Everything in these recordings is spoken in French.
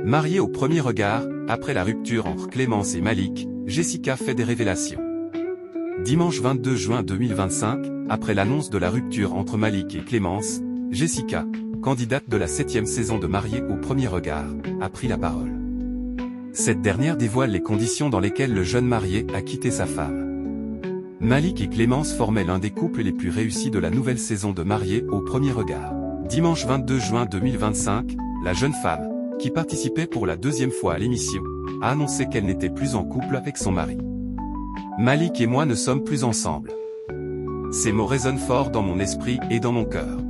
Mariée au premier regard, après la rupture entre Clémence et Malik, Jessica fait des révélations. Dimanche 22 juin 2025, après l'annonce de la rupture entre Malik et Clémence, Jessica, candidate de la 7e saison de Mariée au premier regard, a pris la parole. Cette dernière dévoile les conditions dans lesquelles le jeune marié a quitté sa femme. Malik et Clémence formaient l'un des couples les plus réussis de la nouvelle saison de Mariée au premier regard. Dimanche 22 juin 2025, la jeune femme, qui participait pour la deuxième fois à l'émission, a annoncé qu'elle n'était plus en couple avec son mari. Malik et moi ne sommes plus ensemble. Ces mots résonnent fort dans mon esprit et dans mon cœur.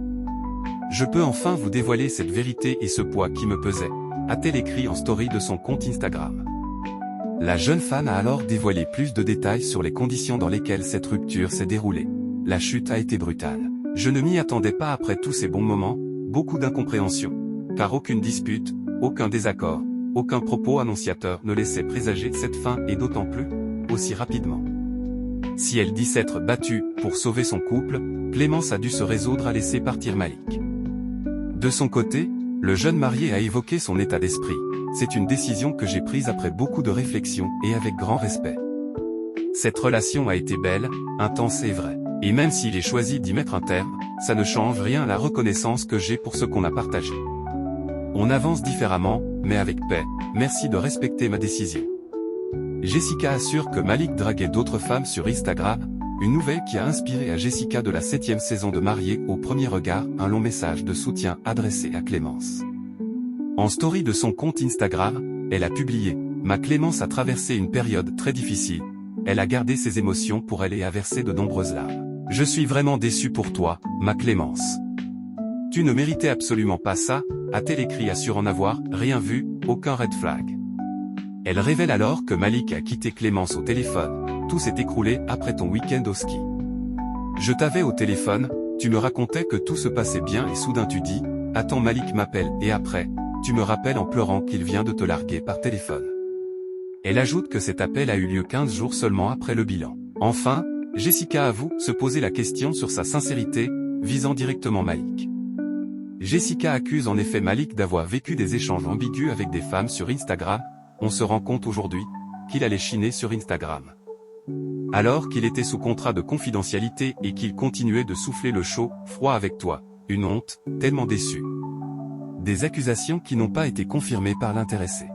Je peux enfin vous dévoiler cette vérité et ce poids qui me pesait, a-t-elle écrit en story de son compte Instagram. La jeune femme a alors dévoilé plus de détails sur les conditions dans lesquelles cette rupture s'est déroulée. La chute a été brutale. Je ne m'y attendais pas après tous ces bons moments, beaucoup d'incompréhension. Car aucune dispute, aucun désaccord, aucun propos annonciateur ne laissait présager cette fin et d'autant plus, aussi rapidement. Si elle dit s'être battue pour sauver son couple, Clémence a dû se résoudre à laisser partir Malik. De son côté, le jeune marié a évoqué son état d'esprit. C'est une décision que j'ai prise après beaucoup de réflexion et avec grand respect. Cette relation a été belle, intense et vraie. Et même s'il est choisi d'y mettre un terme, ça ne change rien à la reconnaissance que j'ai pour ce qu'on a partagé. On avance différemment, mais avec paix, merci de respecter ma décision. Jessica assure que Malik draguait d'autres femmes sur Instagram, une nouvelle qui a inspiré à Jessica de la 7e saison de Mariée au premier regard un long message de soutien adressé à Clémence. En story de son compte Instagram, elle a publié « Ma Clémence a traversé une période très difficile, elle a gardé ses émotions pour elle et a versé de nombreuses larmes. Je suis vraiment déçue pour toi, ma Clémence. Tu ne méritais absolument pas ça, a-t-elle écrit assure en avoir rien vu, aucun red flag. » Elle révèle alors que Malik a quitté Clémence au téléphone, tout s'est écroulé après ton week-end au ski. Je t'avais au téléphone, tu me racontais que tout se passait bien et soudain tu dis, attends Malik m'appelle et après, tu me rappelles en pleurant qu'il vient de te larguer par téléphone. Elle ajoute que cet appel a eu lieu 15 jours seulement après le bilan. Enfin, Jessica avoue se poser la question sur sa sincérité, visant directement Malik. Jessica accuse en effet Malik d'avoir vécu des échanges ambigus avec des femmes sur Instagram. On se rend compte aujourd'hui qu'il allait chiner sur Instagram. Alors qu'il était sous contrat de confidentialité et qu'il continuait de souffler le chaud, froid avec toi. Une honte, tellement déçue. Des accusations qui n'ont pas été confirmées par l'intéressé.